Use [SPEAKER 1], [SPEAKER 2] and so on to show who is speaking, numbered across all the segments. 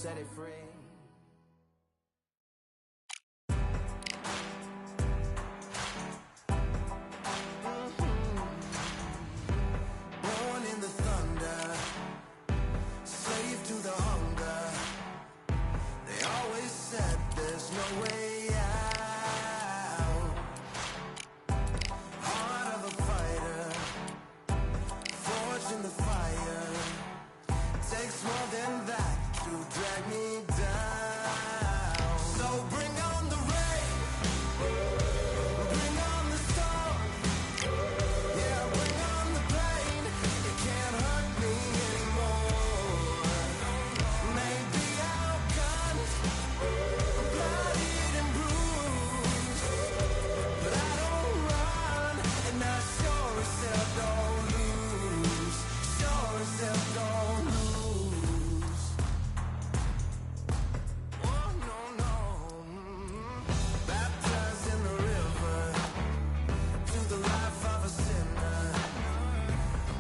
[SPEAKER 1] set it free. Born in the thunder, slave to the hunger. They always said there's no way out. Heart of a fighter, forged in the fire. Takes more than that to drag me down. So bring on the rain, bring on the storm. Yeah, bring on the pain. It can't hurt me anymore. Maybe I'll cut, bloodied and bruised, but I don't run, and I sure as hell don't lose. Sure as hell don't lose. Oh no no. Baptized in the river to the life of a sinner,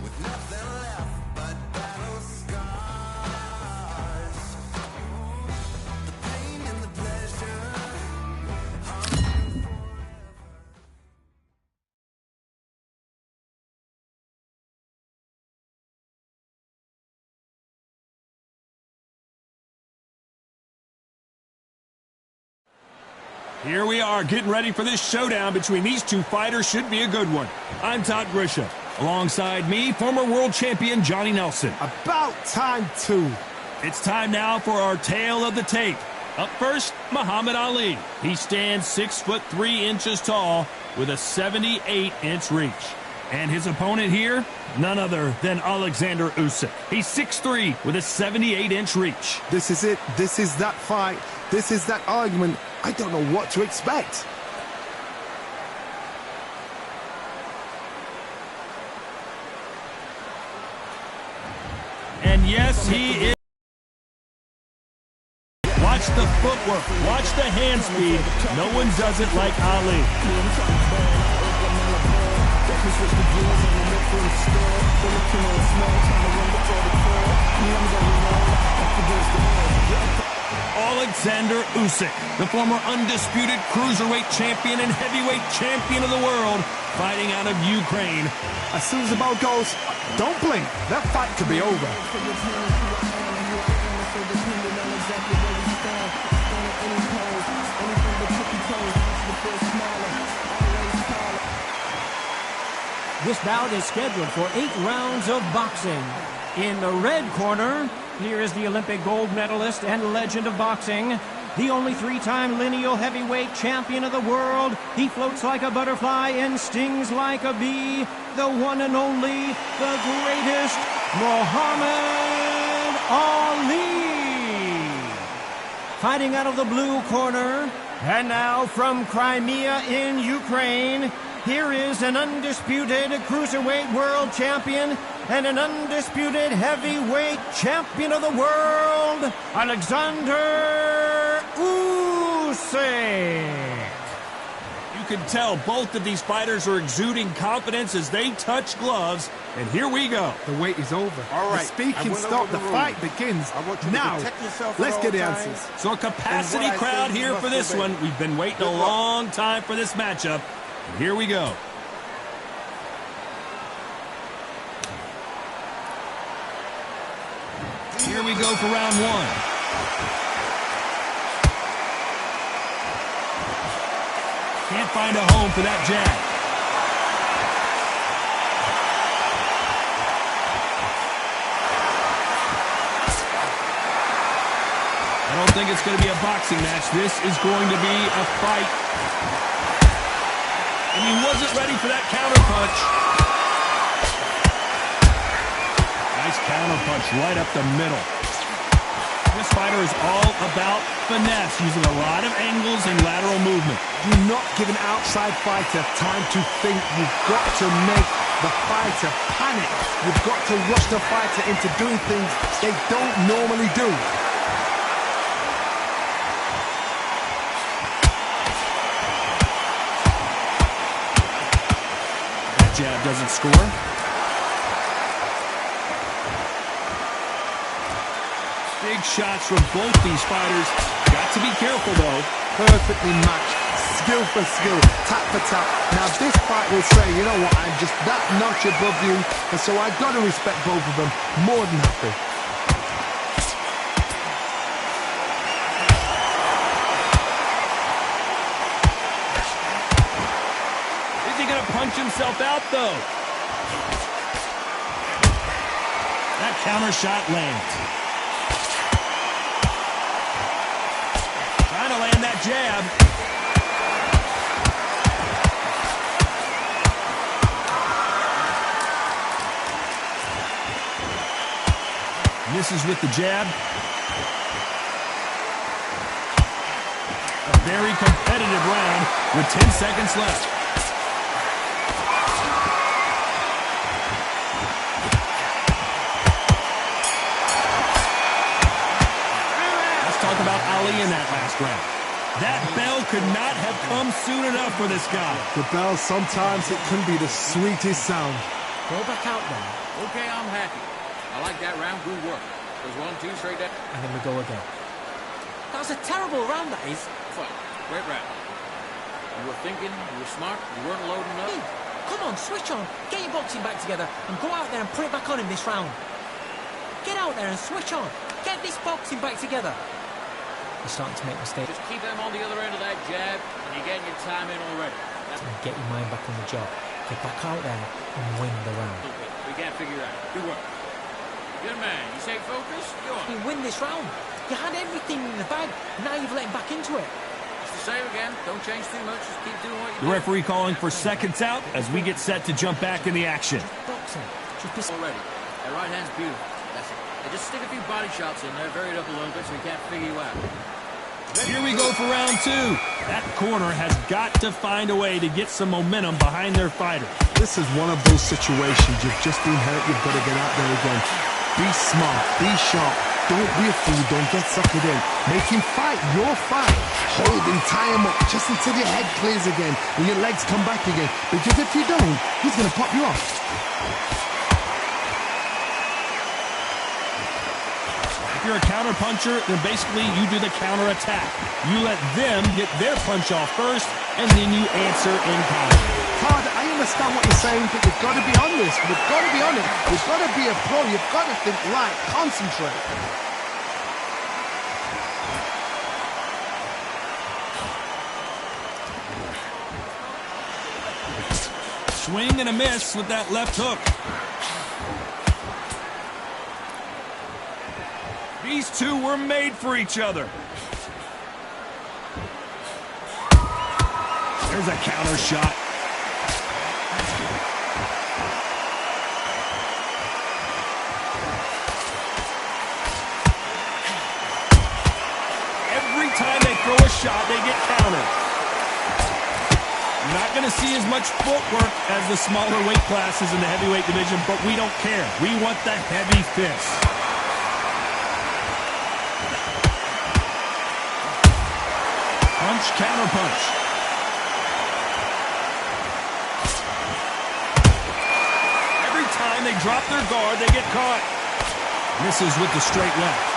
[SPEAKER 1] with nothing left but battle scars. The pain and the pleasure.
[SPEAKER 2] Here we are, getting ready for this showdown between these two fighters. Should be a good one. I'm Todd Grisham. Alongside me, former world champion Johnny Nelson.
[SPEAKER 3] About time, too.
[SPEAKER 2] It's time now for our tale of the tape. Up first, Muhammad Ali. He stands 6'3" tall with a 78-inch reach. And his opponent here, none other than Alexander Usyk. He's 6'3" with a 78-inch reach.
[SPEAKER 3] This is it. This is that fight. This is that argument. I don't know what to expect.
[SPEAKER 2] And yes, he is. Watch the footwork. Watch the hand speed. No one does it like Ali. Alexander Usyk, the former undisputed cruiserweight champion and heavyweight champion of the world, fighting out of Ukraine.
[SPEAKER 3] As soon as the bell goes, don't blink. That fight could be over.
[SPEAKER 4] This bout is scheduled for 8 rounds of boxing. In the red corner, here is the Olympic gold medalist and legend of boxing, the only 3-time lineal heavyweight champion of the world. He floats like a butterfly and stings like a bee. The one and only, the greatest, Muhammad Ali. Fighting out of the blue corner, and now from Crimea in Ukraine, here is an undisputed cruiserweight world champion and an undisputed heavyweight champion of the world, Alexander Usyk.
[SPEAKER 2] You can tell both of these fighters are exuding confidence as they touch gloves. And here we go.
[SPEAKER 3] The wait is over.
[SPEAKER 5] All right.
[SPEAKER 3] The speaking stop. The fight begins. Now, let's get the answers.
[SPEAKER 2] So a capacity crowd here for this one. We've been waiting a long time for this matchup. And here we go. Here we go for round one. Can't find a home for that jab. I don't think it's going to be a boxing match. This is going to be a fight. And he wasn't ready for that counterpunch. Nice counterpunch right up the middle. This fighter is all about finesse, using a lot of angles and lateral movement.
[SPEAKER 3] Do not give an outside fighter time to think. You've got to make the fighter panic. You've got to rush the fighter into doing things they don't normally do.
[SPEAKER 2] That jab doesn't score. Big shots from both these fighters. Got to be careful, though.
[SPEAKER 3] Perfectly matched. Skill for skill. Tap for tap. Now this fight will say, you know what, I'm just that notch above you. And so I've got to respect both of them. More than happy.
[SPEAKER 2] Is he going to punch himself out, though? That counter shot lands. Trying to land that jab. Misses with the jab. A very competitive round with 10 seconds left. Talk about Ali in that last round. That bell could not have come soon enough for this guy.
[SPEAKER 3] The bell, sometimes it can be the sweetest sound.
[SPEAKER 4] Go back out there.
[SPEAKER 5] Okay, I'm happy. I like that round. Good work. There's 1, 2, straight down.
[SPEAKER 4] And then we go again. That was a terrible round, that is.
[SPEAKER 5] Fine. Great round. You were thinking, you were smart, you weren't loading up.
[SPEAKER 4] Hey, come on, switch on. Get your boxing back together and go out there and put it back on in this round. Get out there and switch on. Get this boxing back together. You're starting to make mistakes.
[SPEAKER 5] Just keep them on the other end of that jab, and you're getting your time in already.
[SPEAKER 4] And get your mind back on the job. Get back out there and win the round.
[SPEAKER 5] We can't figure it out. Good work. Good man. You stay focused. Go on.
[SPEAKER 4] You win this round. You had everything in the bag. Now you've let him back into it.
[SPEAKER 5] Just the same again. Don't change too much. Just keep doing what you do.
[SPEAKER 2] The referee calling for seconds out as we get set to jump back in the action.
[SPEAKER 4] Boxing. Just be
[SPEAKER 5] Already. That right hand's beautiful. That's it. And just stick a few body shots in there, vary it up a little bit so he can't figure you out.
[SPEAKER 2] Here we go for round 2. That corner has got to find a way to get some momentum behind their fighter.
[SPEAKER 3] This is one of those situations. You've just been hurt. You've got to get out there again. Be smart. Be sharp. Don't be a fool. Don't get suckered in. Make him fight your fight. Hold him. Tie him up just until your head clears again and your legs come back again. Because if you don't, he's going to pop you off.
[SPEAKER 2] If you're a counter-puncher, then basically you do the counter-attack. You let them get their punch off first, and then you answer in kind.
[SPEAKER 3] Todd, I understand what you're saying, but you've got to be on this. You've got to be on it. You've got to be a pro. You've got to think right. Concentrate.
[SPEAKER 2] Swing and a miss with that left hook. These two were made for each other. There's a counter shot. Every time they throw a shot, they get countered. You're not going to see as much footwork as the smaller weight classes in the heavyweight division, but we don't care. We want the heavy fists. Punch, counter punch. Every time they drop their guard, they get caught. Misses with the straight left.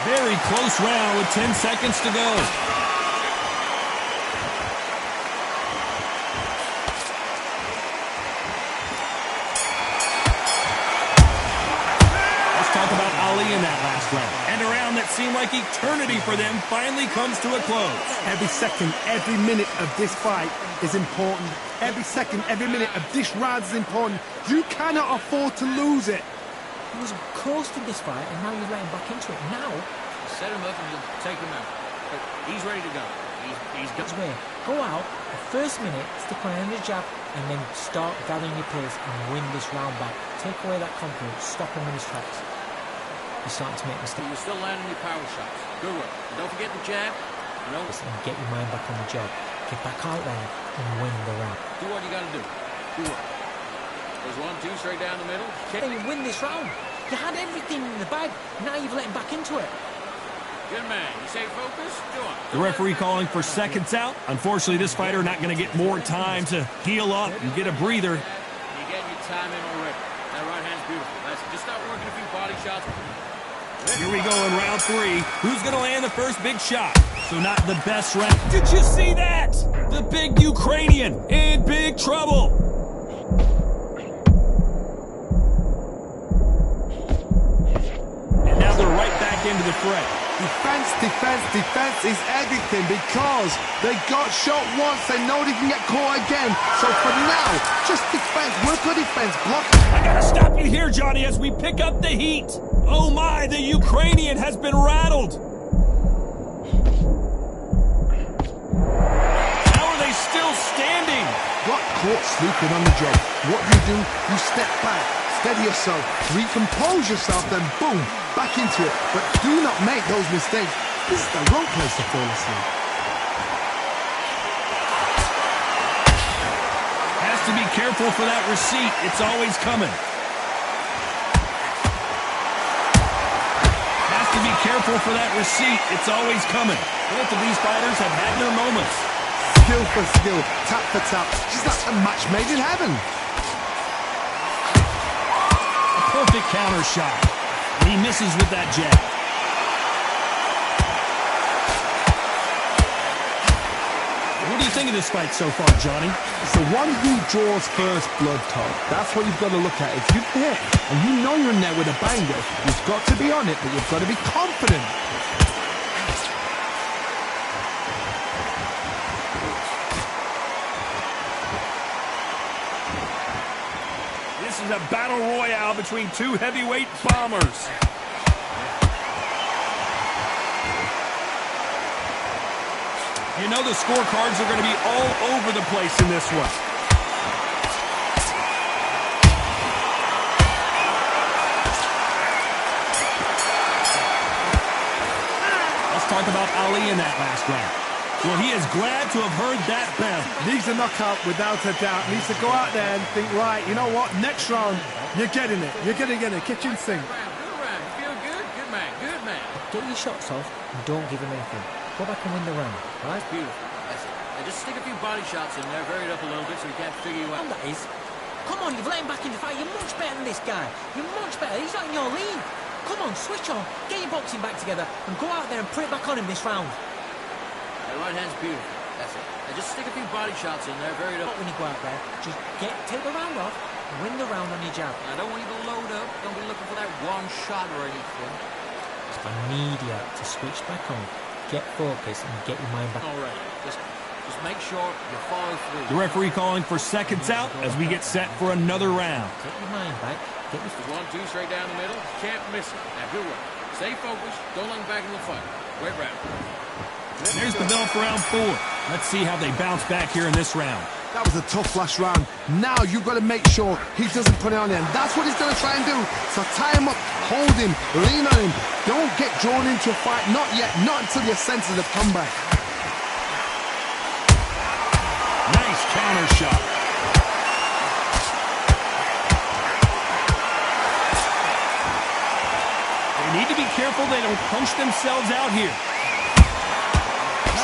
[SPEAKER 2] Very close round with 10 seconds to go. In that last round. And a round that seemed like eternity for them finally comes to a close.
[SPEAKER 3] Every second, every minute of this fight is important. Every second, every minute of this round is important. You cannot afford to lose it.
[SPEAKER 4] He was close to this fight, and now you're letting him back into it. Now,
[SPEAKER 5] set him up and you'll take him out. But he's ready to go. He's got.
[SPEAKER 4] Go out, the first minute, stick on the jab, and then start gathering your pace and win this round back. Take away that confidence, stop him in his tracks. You're starting to make mistakes.
[SPEAKER 5] You're still landing your power shots. Good work. Don't forget the jab. You know,
[SPEAKER 4] and get your mind back on the job. Get back out there and win the round.
[SPEAKER 5] Do what you got to do. Good work. There's 1, 2, straight down the middle.
[SPEAKER 4] Then you win this round. You had everything in the bag. Now you've let him back into it.
[SPEAKER 5] Good man. You say focus? Go on.
[SPEAKER 2] The referee calling for seconds out. Unfortunately, this fighter not going to get more time to heal up and get a breather.
[SPEAKER 5] You get your time in already. That right hand's beautiful. That's it. Just start working a few body shots.
[SPEAKER 2] Here we go in round 3. Who's going to land the first big shot? So not the best round. Did you see that? The big Ukrainian in big trouble. And now they're right back into the fray.
[SPEAKER 3] Defense, defense, defense is everything because they got shot once. They know they can get caught again. So for now, just defense, work on defense, block.
[SPEAKER 2] I gotta stop you here, Johnny, as we pick up the heat. Oh my, the Ukrainian has been rattled. How are they still standing?
[SPEAKER 3] Got caught sleeping on the job. What do? You step back, steady yourself, recompose yourself, then boom, back into it. But do not make those mistakes. This is the wrong place to fall asleep.
[SPEAKER 2] Has to be careful for that receipt. It's always coming. Has to be careful for that receipt. It's always coming. Both of these fighters have had their moments.
[SPEAKER 3] Skill for skill, tap for tap. Just like a match made in heaven.
[SPEAKER 2] A perfect counter shot. He misses with that jab. What do you think of this fight so far, Johnny?
[SPEAKER 3] It's the one who draws first blood, Todd. That's what you've got to look at. If you hit and you know you're in there with a banger, you've got to be on it, but you've got to be confident.
[SPEAKER 2] This is a battle royale between two heavyweight bombers. You know the scorecards are going to be all over the place in this one. Let's talk about Ali in that last round. Well, he is glad to have heard that bell.
[SPEAKER 6] Needs a knockout without a doubt. Needs to go out there and think, right, you know what, next round, you're getting it. You're going to get a kitchen sink.
[SPEAKER 5] Good round. You feel good? Good man. Good man.
[SPEAKER 7] Get your shots off and don't give him anything. Go back and win the round, right?
[SPEAKER 5] Beautiful. That's it. Now just stick a few body shots in there, vary it up a little bit so he can't figure you out.
[SPEAKER 7] And that is. Come on, you've let him back in the fight. You're much better than this guy. You're much better. He's not in your league. Come on, switch on. Get your boxing back together and go out there and put it back on him this round.
[SPEAKER 5] That right hand's beautiful. That's it. Now just stick a few body shots in there, vary it up.
[SPEAKER 7] But when you go out there, just take the round off, win the round on your jab.
[SPEAKER 5] I don't want you to load up. Don't be looking for that one shot or anything.
[SPEAKER 7] I need you to switch back on, get focused and get your mind back.
[SPEAKER 5] All right. Just make sure you follow through.
[SPEAKER 2] The referee calling for seconds out as we get set for another round.
[SPEAKER 7] Get your mind back. Get your...
[SPEAKER 5] 1-2 straight down the middle. Can't miss it. Now good work. Stay focused. Don't look back in the fight. Great round.
[SPEAKER 2] There's the bell for round 4. Let's see how they bounce back here in this round.
[SPEAKER 3] That was a tough last round. Now you've got to make sure he doesn't put it on him. That's what he's going to try and do. So tie him up, hold him, lean on him. Don't get drawn into a fight. Not yet. Not until your senses have come back.
[SPEAKER 2] Nice counter shot. They need to be careful they don't punch themselves out here.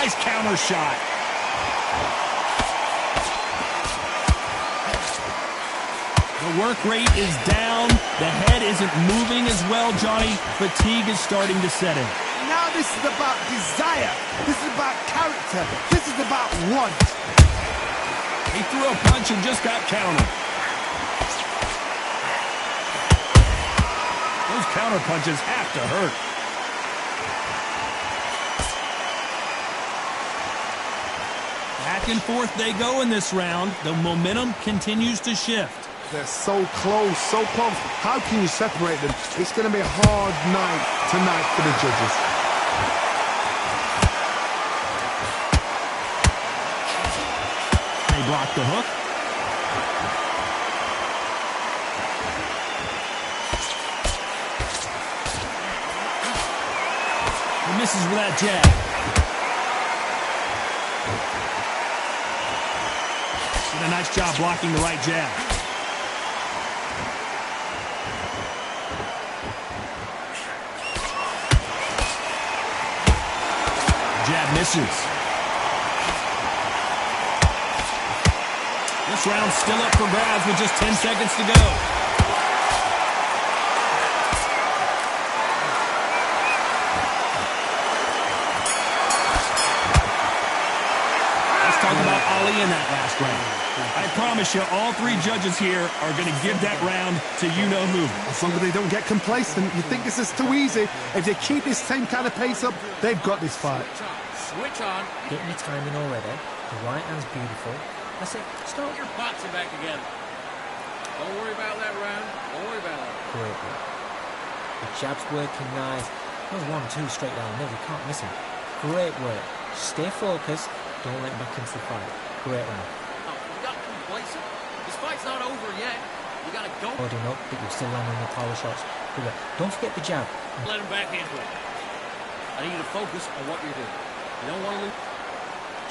[SPEAKER 2] Nice counter shot. The work rate is down. The head isn't moving as well, Johnny. Fatigue is starting to set in.
[SPEAKER 3] Now this is about desire. This is about character. This is about want.
[SPEAKER 2] He threw a punch and just got countered. Those counter punches have to hurt. Back and forth they go in this round. The momentum continues to shift.
[SPEAKER 3] They're so close, so close. How can you separate them? It's going to be a hard night tonight for the judges.
[SPEAKER 2] They block the hook. He misses with that jab. Did a nice job blocking the right jab. misses. This round's still up for grabs with just 10 seconds to go. Let's talk about Ali in that last round. I promise you, all three judges here are going to give that round to you-know-who.
[SPEAKER 6] As long as they don't get complacent, you think this is too easy. If they keep this same kind of pace up, they've got this fight.
[SPEAKER 5] Switch on.
[SPEAKER 7] Getting your timing already. The right hand's beautiful. That's it. Stop.
[SPEAKER 5] Put your boxing back together. Don't worry about that round. Don't worry about that.
[SPEAKER 7] Great work. The jab's working nice. That was 1-2 straight down the middle. You can't miss him. Great work. Stay focused. Don't let him back into the fight. Great round.
[SPEAKER 5] Oh, you got complacent. This fight's not over yet. You got to go.
[SPEAKER 7] Holding up, but you're still landing the power shots. Good work. Don't forget the jab.
[SPEAKER 5] Let him back into it. I need you to focus on what you're doing. You don't want to lose.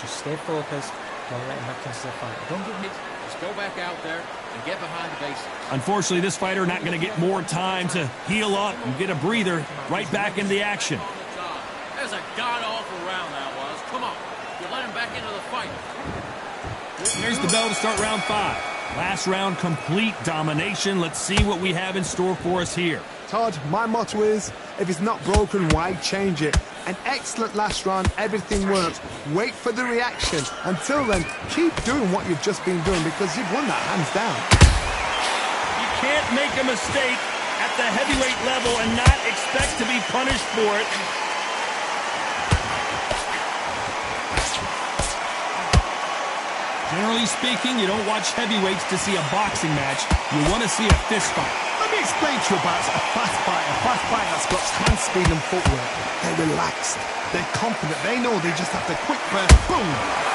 [SPEAKER 7] Just stay focused. Don't let him back into the fight. Don't give him.
[SPEAKER 5] Just go back out there and get behind the basics.
[SPEAKER 2] Unfortunately, this fighter not going to get more time to heal up and get a breather. Right back into the action.
[SPEAKER 5] That was a god-awful round, that was. Come on. You let him back into the fight.
[SPEAKER 2] Here's the bell to start round 5. Last round, complete domination. Let's see what we have in store for us here.
[SPEAKER 6] Todd, my motto is, if it's not broken, why change it? An excellent last round, everything works. Wait for the reaction. Until then, keep doing what you've just been doing because you've won that hands down.
[SPEAKER 2] You can't make a mistake at the heavyweight level and not expect to be punished for it. Generally speaking, you don't watch heavyweights to see a boxing match. You want to see a fist fight.
[SPEAKER 6] Let me explain to you about a fast fight that's got hand speed and footwork. They're relaxed. They're confident. They know they just have to quick burst, boom.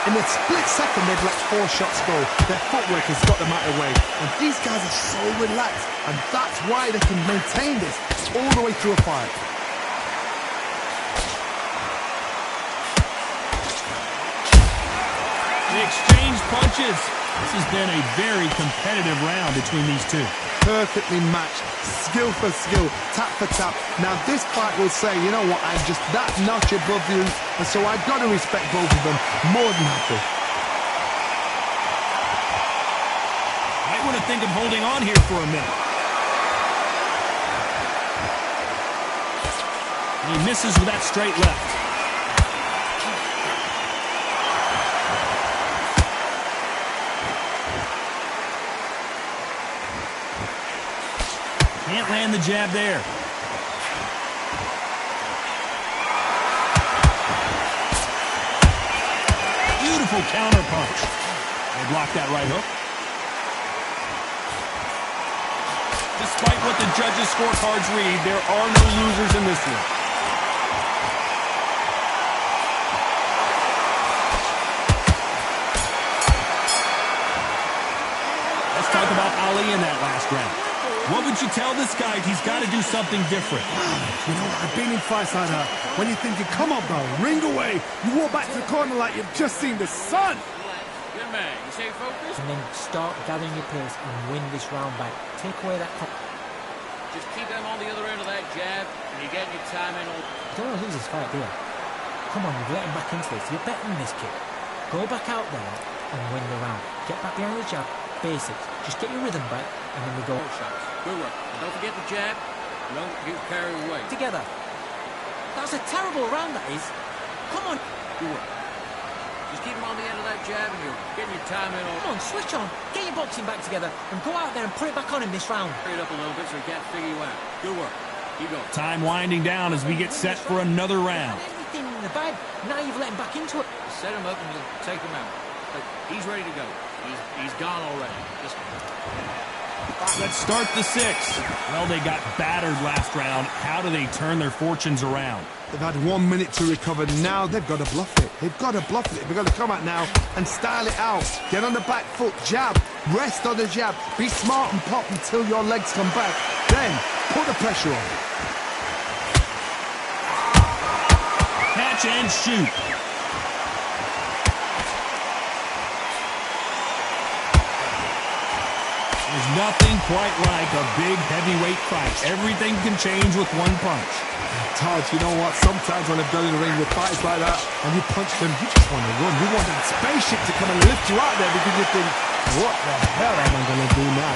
[SPEAKER 6] In a split second, they've let 4 shots go. Their footwork has got them out of the way. And these guys are so relaxed. And that's why they can maintain this all the way through a fight.
[SPEAKER 2] They exchange punches. This has been a very competitive round between these two.
[SPEAKER 6] Perfectly matched, skill for skill, tap for tap. Now this fight will say, you know what, I'm just that notch above you, and so I've got to respect both of them more than happy.
[SPEAKER 2] Might want to think of holding on here for a minute. And he misses with that straight left. Can't land the jab there. Beautiful counter punch. They block that right hook. Despite what the judges' scorecards read, there are no losers in this one. Let's talk about Ali in that last round. What would you tell this guy? He's got to do something different.
[SPEAKER 6] You know, I've been in fights like that. When you're thinking, come on, bro, ring away. You walk back to the corner like you've just seen the sun.
[SPEAKER 5] Good man. You stay focused.
[SPEAKER 7] And then start gathering your pace and win this round back. Take away that...
[SPEAKER 5] Just keep them on the other end of that jab, and you're getting your time in.
[SPEAKER 7] You don't want to lose this fight, do you? Come on, you've let him back into this. You're better than this kid. Go back out there and win the round. Get back behind the jab. Basics. Just get your rhythm back, and then we go.
[SPEAKER 5] Shots. Good work. And don't forget the jab. Don't get carried away.
[SPEAKER 7] Together. That's a terrible round, that is. Come on.
[SPEAKER 5] Good work. Just keep them on the end of that jab, and you're getting your time in.
[SPEAKER 7] Come on, switch on. Get your boxing back together, and go out there and put it back on him this round.
[SPEAKER 5] Hurry it up a little bit so he can't figure you out. Good work. Keep going.
[SPEAKER 2] Time winding down as we get set for another round.
[SPEAKER 7] Everything in the bag. Now you've let him back into it.
[SPEAKER 5] Set him up and you'll take him out. But he's ready to go. He's gone already. Just...
[SPEAKER 2] Let's start the 6th. Well, they got battered last round. How do they turn their fortunes around?
[SPEAKER 6] They've had 1 minute to recover. Now they've got to bluff it. They've got to bluff it. They've got to come out now and style it out. Get on the back foot, jab, rest on the jab. Be smart and pop until your legs come back. Then put the pressure on.
[SPEAKER 2] Catch and shoot. There's nothing quite like a big heavyweight fight. Everything can change with one punch.
[SPEAKER 6] Todd, you know what? Sometimes when I've done in the ring with fights like that, and you punch them, you just want to run. You want that spaceship to come and lift you out there because you think, what the hell am I going to do now?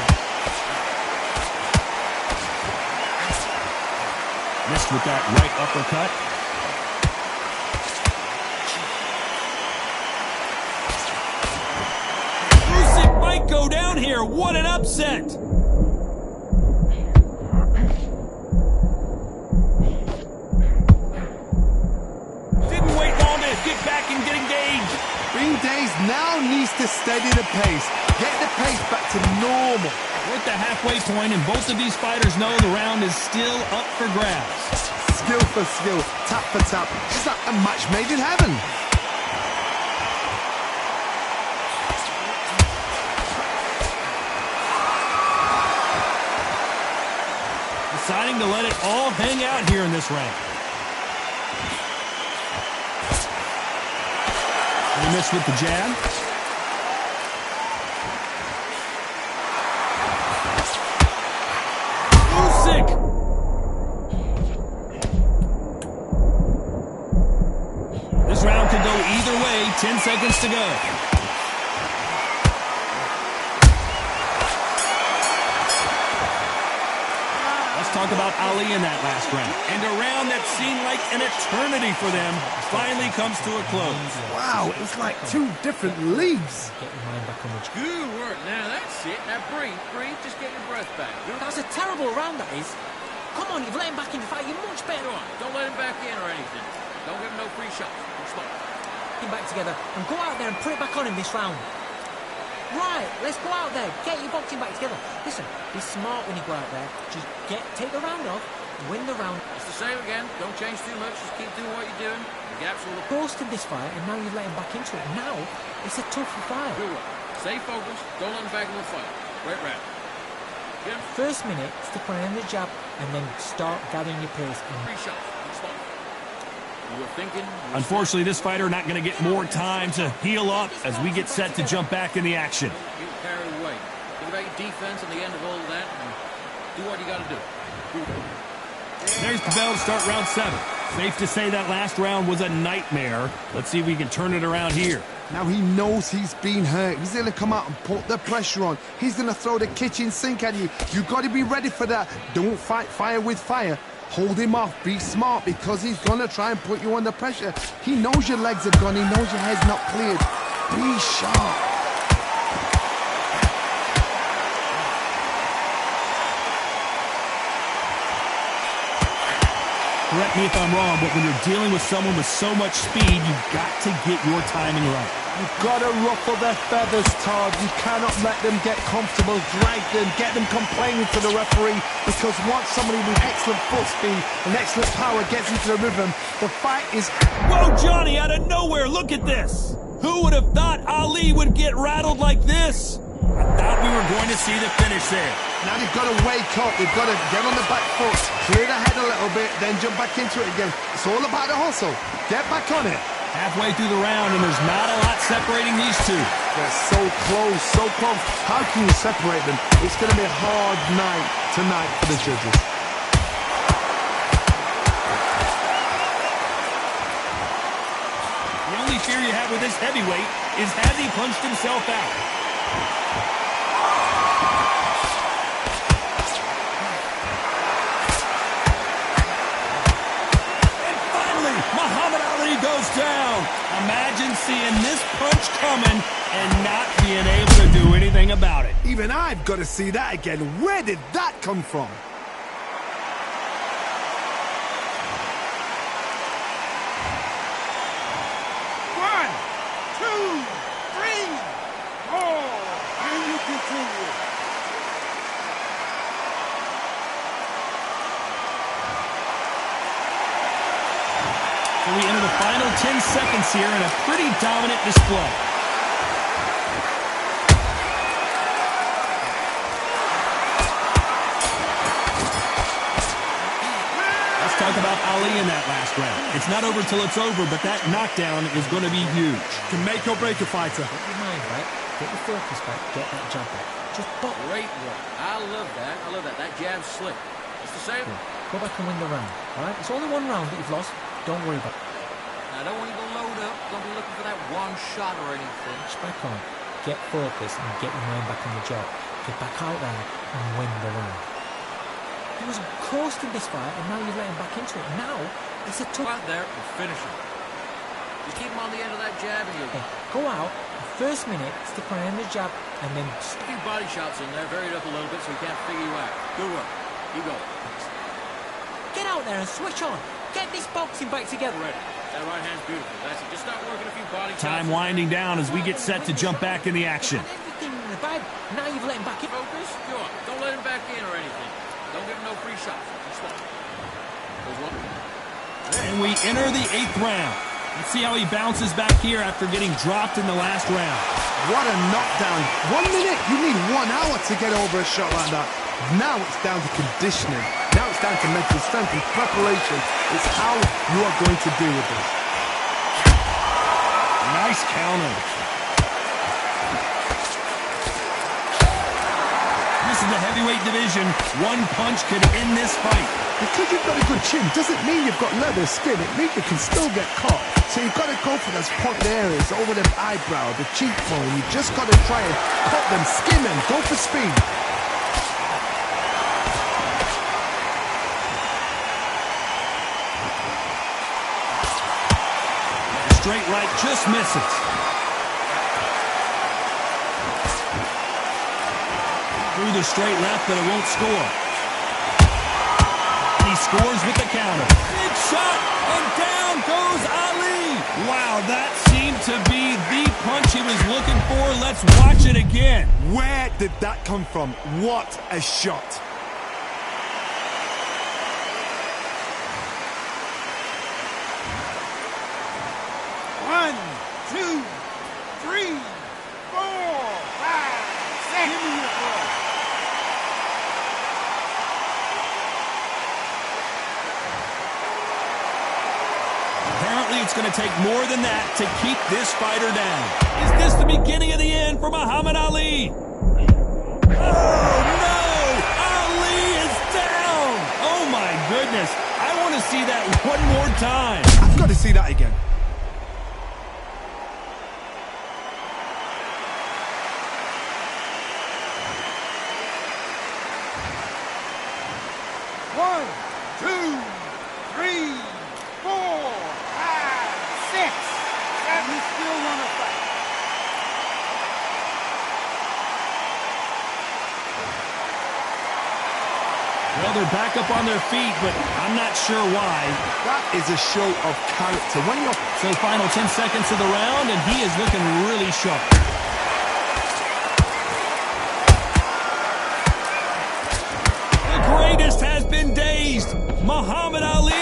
[SPEAKER 2] Missed with that right uppercut. Usyk might go down here. What an upset! Didn't wait long to get back and get engaged.
[SPEAKER 6] Green Days now needs to steady the pace. Get the pace back to normal.
[SPEAKER 2] We're at the halfway point, and both of these fighters know the round is still up for grabs.
[SPEAKER 6] Skill for skill, tap for tap. It's like a match made in heaven.
[SPEAKER 2] Deciding to let it all hang out here in this round. He missed with the jab. Usyk! This round could go either way. 10 seconds to go. Talk about Ali in that last round. And a round that seemed like an eternity for them finally comes to a close.
[SPEAKER 6] Wow, it's like two different leagues.
[SPEAKER 7] Get your mind back on the job.
[SPEAKER 5] Good work. Now that's it. Now breathe. Just get your breath back.
[SPEAKER 7] That's a terrible round, that is. Come on, you've let him back in the fight. You're much better.
[SPEAKER 5] Go on. Don't let him back in or anything. Don't give him no free shots. Stop.
[SPEAKER 7] Get him back together and go out there and put it back on him this round. Right, let's go out there. Get your boxing back together. Listen, be smart when you go out there. Just take the round off, win the round.
[SPEAKER 5] It's the same again. Don't change too much. Just keep doing what you're doing. The gaps will look.
[SPEAKER 7] Ghosted this fight, and now you've let him back into it. Now, it's a tougher fight.
[SPEAKER 5] Good work. Stay focused. Don't let him back in the fight. Great round. Get him.
[SPEAKER 7] First minute, stick on the jab, and then start gathering your pace.
[SPEAKER 5] Free shots. Stop. You were thinking.
[SPEAKER 2] Unfortunately, this fighter not going to get more time to heal up as we get set to jump back in the action.
[SPEAKER 5] You carried away. Think about your defense at the end of all of that, and do what you got to do.
[SPEAKER 2] There's the bell to start round 7. Safe to say that last round was a nightmare. Let's see if we can turn it around here.
[SPEAKER 6] Now he knows he's been hurt. He's going to come out and put the pressure on. He's going to throw the kitchen sink at you. You've got to be ready for that. Don't fight fire with fire. Hold him off. Be smart because he's going to try and put you under pressure. He knows your legs are gone. He knows your head's not cleared. Be sharp.
[SPEAKER 2] Correct me if I'm wrong, but when you're dealing with someone with so much speed, you've got to get your timing right.
[SPEAKER 6] You've got to ruffle their feathers, Todd. You cannot let them get comfortable, drag them, get them complaining to the referee, because once somebody with excellent foot speed and excellent power gets into the rhythm, the fight is...
[SPEAKER 2] Whoa, Johnny, out of nowhere, look at this! Who would have thought Ali would get rattled like this? I thought we were going to see the finish there.
[SPEAKER 6] Now they've got to wake up. They've got to get on the back foot, clear the head a little bit, then jump back into it again. It's all about the hustle. Get back on it.
[SPEAKER 2] Halfway through the round, and there's not a lot separating these two.
[SPEAKER 6] They're so close, so close. How can you separate them? It's going to be a hard night tonight for the judges.
[SPEAKER 2] The only fear you have with this heavyweight is has he punched himself out? Goes down. Imagine seeing this punch coming and not being able to do anything about it.
[SPEAKER 6] Even I've got to see that again. Where did that come from?
[SPEAKER 8] One, two, three, four, and you continue.
[SPEAKER 2] So we enter the final 10 seconds here in a pretty dominant display. Let's talk about Ali in that last round. It's not over till it's over, but that knockdown is going to be huge.
[SPEAKER 6] Can make or break a fighter.
[SPEAKER 7] Get your mind back, get your focus back, get that jab back. Just pop.
[SPEAKER 5] Great work. I love that. I love that. That jab's slick. Just the same.
[SPEAKER 7] Go back and win the round. All right? It's only one round that you've lost. Don't worry about it.
[SPEAKER 5] I don't want you to load up. Don't be looking for that one shot or anything.
[SPEAKER 7] Just back on. Get focused and get your mind back on the job. Get back out there and win the round. He was coasting this fight, and now you're letting back into it. Now, it's a tough...
[SPEAKER 5] Go out there and finish him. Just keep him on the end of that jab and you'll...
[SPEAKER 7] Okay, go out, the first minute, stick on the end of the jab, and then...
[SPEAKER 5] Stick a few body shots in there, vary it up a little bit so he can't figure you out. Good work. Keep going.
[SPEAKER 7] Get out there and switch on. Get this boxing back together.
[SPEAKER 5] Ready. That right hand's beautiful. That's it. Just start working a few body shots.
[SPEAKER 2] Time winding down as we get set to jump back in the action.
[SPEAKER 7] Everything in the bag. Now you've let him back in.
[SPEAKER 5] Focus. Go on. Don't let him back in or anything. Don't give him no free shots. Just one. There's one.
[SPEAKER 2] And we enter the 8th round. Let's see how he bounces back here after getting dropped in the last round.
[SPEAKER 6] What a knockdown. 1 minute, you need 1 hour to get over a shot like that. Now it's down to conditioning. Now it's down to mental strength and preparation. It's how you are going to deal with this.
[SPEAKER 2] Nice counter. This is the heavyweight division. One punch could end this fight.
[SPEAKER 6] Because you've got a good chin doesn't mean you've got leather skin. It means you can still get caught. So you've got to go for those pointed areas over them eyebrow, the cheekbone. You just got to try and cut them, skin them, go for speed.
[SPEAKER 2] Straight right just misses. Through the straight left, but it won't score. And he scores with the counter. Big shot, and down goes Ali. Wow, that seemed to be the punch he was looking for. Let's watch it again.
[SPEAKER 6] Where did that come from? What a shot.
[SPEAKER 8] One, two, three, 4, 5, 6. Give me your ball.
[SPEAKER 2] Apparently, it's going to take more than that to keep this fighter down. Is this the beginning of the end for Muhammad Ali? Oh, no! Ali is down! Oh, my goodness. I want to see that one more time.
[SPEAKER 6] I've got to see that again.
[SPEAKER 8] One, two, three, 4, 5, 6. And you still want to fight.
[SPEAKER 2] Well, they're back up on their feet, but I'm not sure why.
[SPEAKER 6] That is a show of character. When you're...
[SPEAKER 2] So final 10 seconds of the round, and he is looking really sharp. The greatest has been dazed. Muhammad Ali.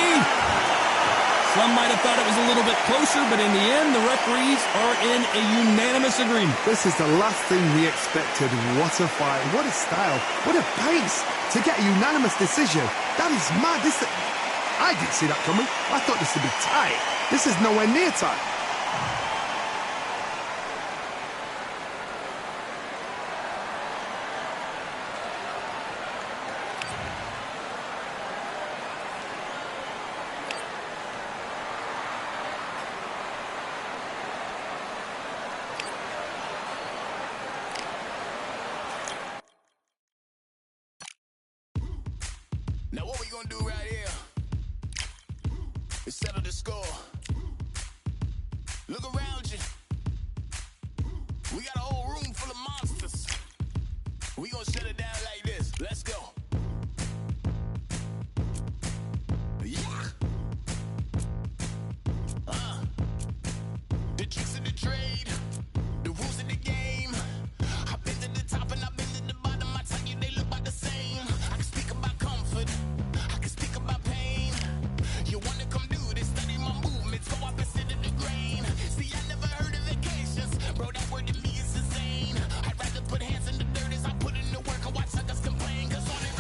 [SPEAKER 2] Some might have thought it was a little bit closer, but in the end, the referees are in a unanimous agreement.
[SPEAKER 6] This is the last thing we expected. What a fight. What a style. What a pace to get a unanimous decision. That is mad. I didn't see that coming. I thought this would be tight. This is nowhere near tight.
[SPEAKER 1] Now what we gonna do right here is settle the score. Look around you. We got a whole room full of monsters. We gonna shut it down like this. Let's go. Yeah. The tricks of the trade, the rules of the game. I've been to the top and I've been to the bottom. I tell you they look about the same. I can speak about comfort. I can speak about pain. You wanna come do this? Study my movements. Go up and sit in the grain. See, I never heard of vacations. Bro, that word to me is insane. I'd rather put hands in the dirt as I put in the work and watch suckers complain. Cause on it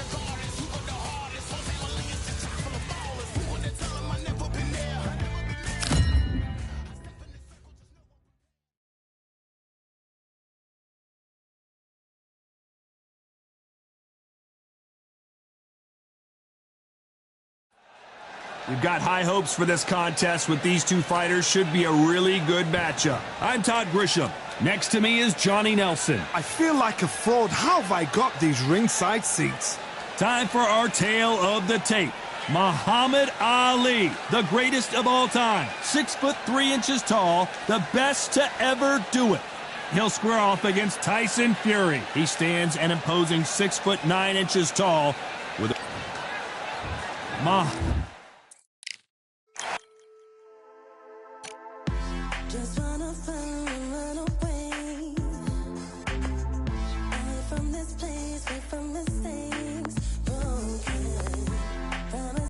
[SPEAKER 2] We've got high hopes for this contest with these two fighters. Should be a really good matchup. I'm Todd Grisham. Next to me is Johnny Nelson.
[SPEAKER 6] I feel like a fraud. How have I got these ringside seats?
[SPEAKER 2] Time for our tale of the tape. Muhammad Ali, the greatest of all time. 6'3" tall, the best to ever do it. He'll square off against Tyson Fury. He stands an imposing 6'9" tall with